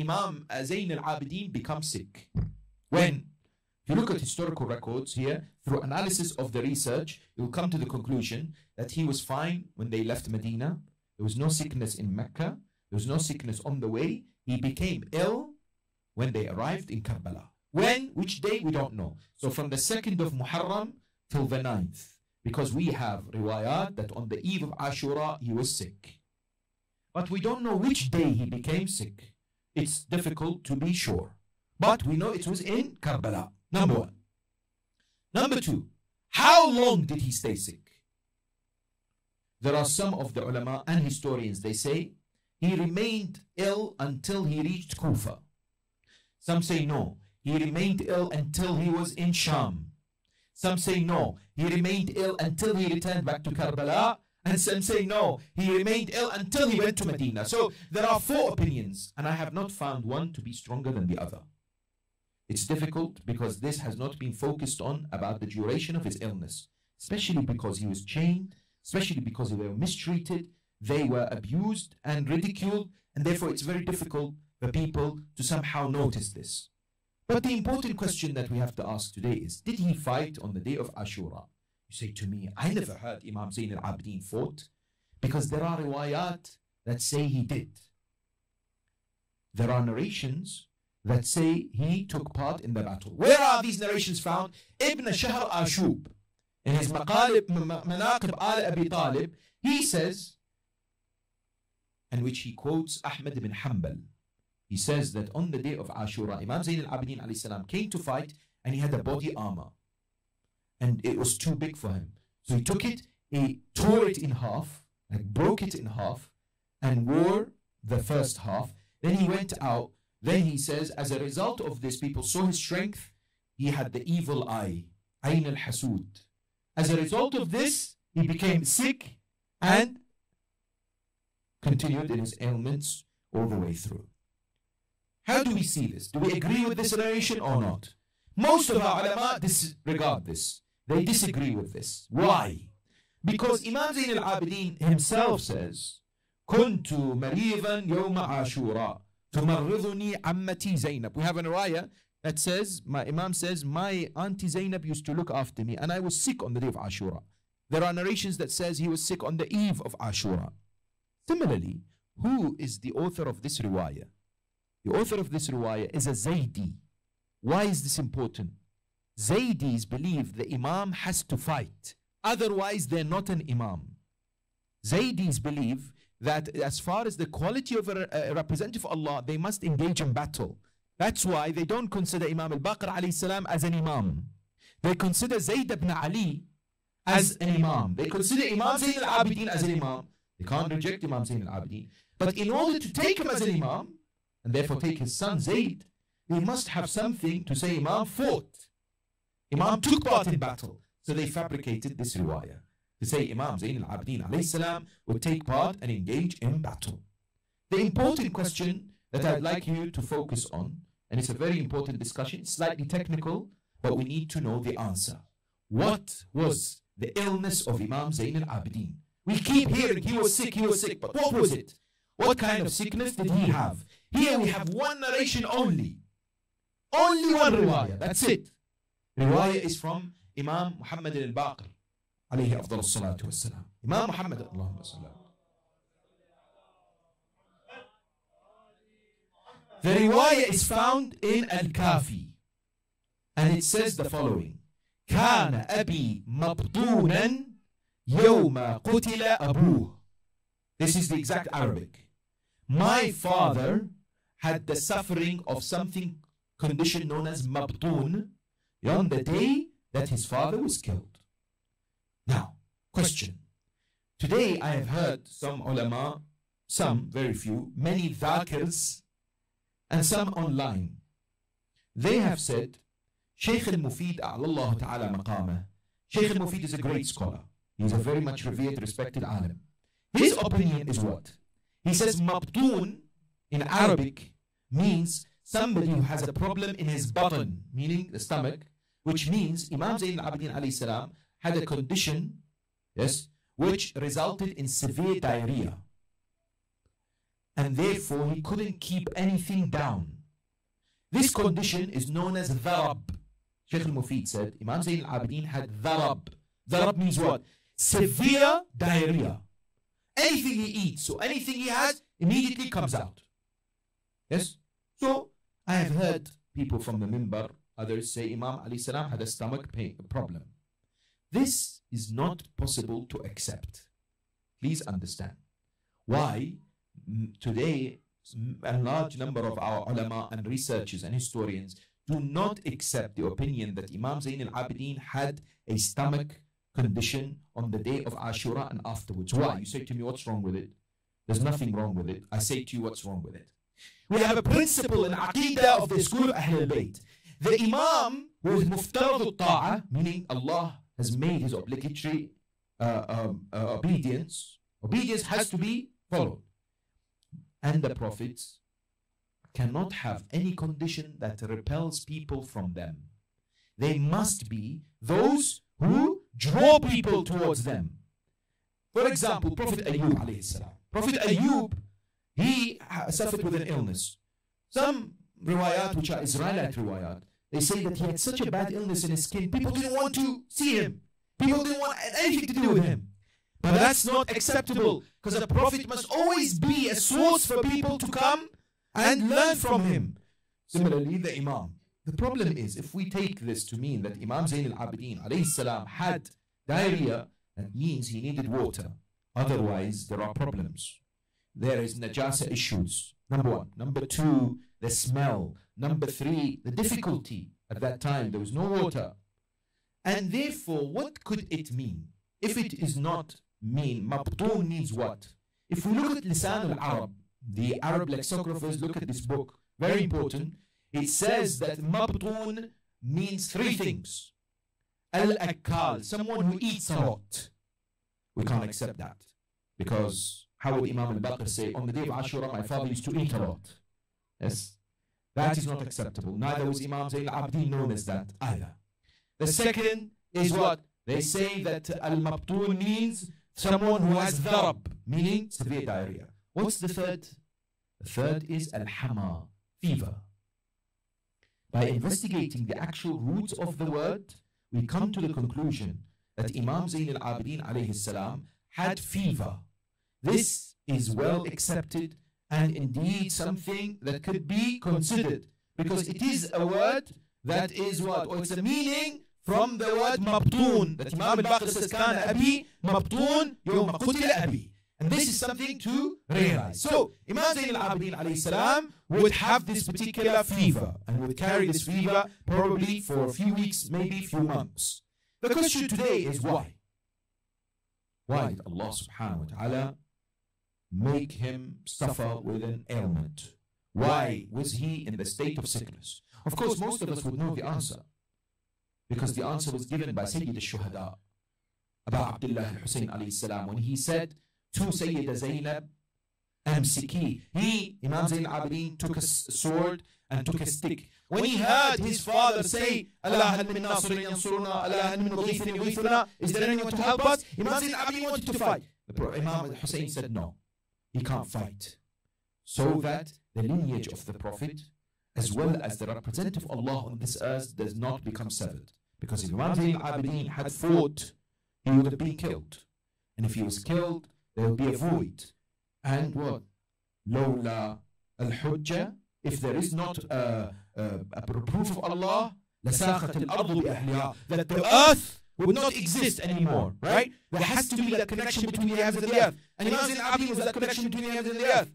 Imam Zayn al-Abidin become sick? When you look at historical records here, through analysis of the research, you will come to the conclusion that he was fine when they left Medina. There was no sickness in Mecca. There was no sickness on the way. He became ill when they arrived in Karbala. When? Which day? We don't know. So from the 2nd of Muharram till the 9th. Because we have riwayat that on the eve of Ashura, he was sick. But we don't know which day he became sick. It's difficult to be sure. But we know it was in Karbala. Number one. Number two, how long did he stay sick? There are some of the ulama and historians, they say he remained ill until he reached Kufa. Some say no, he remained ill until he was in Sham. Some say no, he remained ill until he returned back to Karbala. And some say no, he remained ill until he went to Medina. So there are 4 opinions, and I have not found one to be stronger than the other. It's difficult because this has not been focused on about the duration of his illness, especially because he was chained, especially because they were mistreated, they were abused and ridiculed, and therefore it's very difficult for people to somehow notice this. But the important question that we have to ask today is, did he fight on the day of Ashura? You say to me, I never heard Imam Zayn al-Abidin fought, because there are riwayat that say he did. There are narrations that say he took part in the battle. Where are these narrations found? Ibn Shahr Ashub, in his Manaqib al-Abi Talib, he says, and which he quotes Ahmad ibn Hanbal, he says that on the day of Ashura, Imam Zayn al-Abidin alayhi salam came to fight, and he had a body armor. And it was too big for him. So he took it, he tore it in half, like broke it in half, and wore the first half. Then he went out. Then he says, as a result of this, people saw his strength. He had the evil eye, Ayn al-Hasud. As a result of this, he became sick and continued in his ailments all the way through. How do we see this? Do we agree with this narration or not? Most of our ulama disregard this. They disagree with this. Why? Because Imam Zayn al-Abidin himself says, كنت مريضا يوم عاشوراء تمرضني عمتي زينب. We have an riwayah that says, my Imam says, my auntie Zainab used to look after me and I was sick on the day of Ashura. There are narrations that says he was sick on the eve of Ashura. Similarly, who is the author of this riwayah? The author of this riwayah is a Zaydi. Why is this important? Zaydis believe the Imam has to fight. Otherwise, they're not an Imam. Zaydis believe that as far as the quality of a representative of Allah, they must engage in battle. That's why they don't consider Imam al-Baqir alayhi salam as an Imam. They consider Zayd ibn Ali as an Imam. They consider Imam Zayn al-Abidin as an Imam. They can't reject Imam Zayn al-Abidin. But in order to take him as an Imam, and therefore take his son Zayd, they must have something to say Imam fought. Imam took part in battle. So they fabricated this riwayah to say Imam Zayn al-Abidin alayhi salam would take part and engage in battle. The important question that I'd like you to focus on, and it's a very important discussion, slightly technical, but we need to know the answer. What was the illness of Imam Zayn al-Abidin? We keep hearing he was sick, but what was it? What kind of sickness did he have? Here we have one narration only. Only one riwayah, that's it. The riwayah is from Imam Muhammad al-Baqir, alayhi afdal salatu wassalam. Imam Muhammad, Allahumma sallam. The riwayah is found in Al-Kafi, and it says the following: كان أبي مبطونا يوم قتل أبوه. This is the exact Arabic. My father had the suffering of something condition known as mabtun on the day that his father was killed. Now, question. Today I have heard some ulama, some, very few, many dhakirs, and some online. They have said, Shaykh al-Mufid a'lallahu ta'ala maqamah. Shaykh al-Mufid is a great scholar. He is a very much revered, respected alim. His opinion is what? He says mabtun in Arabic means somebody who has a problem in his button, meaning the stomach, which means Imam Zayn al-Abidin alayhi salam had a condition, yes, which resulted in severe diarrhea. and therefore he couldn't keep anything down. This condition is known as dharab. Shaykh al-Mufid said Imam Zayn al-Abidin had dharab. Dharab means what? Severe diarrhea. Anything he eats or anything he has immediately comes out. Yes? So I have heard people from the minbar, others say Imam alayhi salam had a stomach pain problem. This is not possible to accept. Please understand. Why today a large number of our ulama and researchers and historians do not accept the opinion that Imam Zayn al-Abidin had a stomach condition on the day of Ashura and afterwards. Why? You say to me, what's wrong with it? There's nothing wrong with it. I say to you, what's wrong with it? We have a principle in Aqidah of the school of Ahl al-Bayt. The Imam who is muftarad al-ta'a, meaning Allah has made his obligatory obedience. Obedience has to be followed. And the prophets cannot have any condition that repels people from them. They must be those who draw people towards them. For example, Prophet Ayyub alayhi salam. Prophet Ayyub, he suffered with an illness. Some riwayat, which are Israelite riwayat, they say that he had such a bad illness in his skin, people didn't want to see him. People didn't want anything to do with him. But that's not acceptable, because a prophet must always be a source for people to come and learn from him. Similarly, the Imam. The problem is, if we take this to mean that Imam Zayn al-Abidin alayhi salam had diarrhea, that means he needed water. Otherwise, there are problems. There is najasa issues. Number one. Number two, the smell. Number three, the difficulty. At that time, there was no water. And therefore, what could it mean? If it is not mean, mabtoon means what? If we look at Lisan al-Arab, the Arab lexicographers look at this book, very important. It says that mabtoon means three things. Al-Akkal, someone who eats a lot. We can't accept that. Because how would Imam al-Baqir say, on the day of Ashura, my father used to eat a lot? Yes. That is not acceptable. Neither was Imam Zayn al-Abidin known as that either. The second is what? They say that al-mabtoon means someone who has dharab, meaning severe diarrhea. What's the third? The third is al-hama, fever. By investigating the actual roots of the word, we come to the conclusion that Imam Zayn al-Abidin alayhi salam had fever. This is well accepted and indeed something that could be considered, because it is a word that is what? Or it's a meaning from the word mabtoon, that Imam al-Baqir says, Kana abi mabtoon yawma qutila abi. And this is something to realize. So, Imam Zayn al-Abidin alayhi salam would have this particular fever, and would carry this fever probably for a few weeks, maybe a few months. The question today is why? Why did Allah subhanahu wa ta'ala make him suffer with an ailment? Why was he in the state of sickness? Of course, most of us would know the answer, because the answer was given by Sayyid al-Shuhada, Abu Abdullah al-Husayn alayhi salam, when he said to Sayyida Zainab, Amsiki. He, Imam Zayn al-Abidin, took a sword and took a stick. When he heard his father say, Allah hal min nasirin yansuruna, Allah hal min mughithin yughithuna, is there anyone to help us? Imam Zayn al-Abidin wanted to fight. Imam al-Hussein said no, he can't fight. So that the lineage of the Prophet, as well as the representative of Allah on this earth, does not become severed. Because if Imam Zayn al-Abidin had fought, he would have been killed. And if he was killed, there will be a void. And what? Lawla al-Hujjah, if there is not a proof of Allah, لَسَاخَتِ الْأَرْضُ بِأَهْلِهَا, that the earth would not exist anymore, right? There has to be that connection between the heavens and the earth. And Imam Zayn al-Abidin was that connection between the heavens and the earth.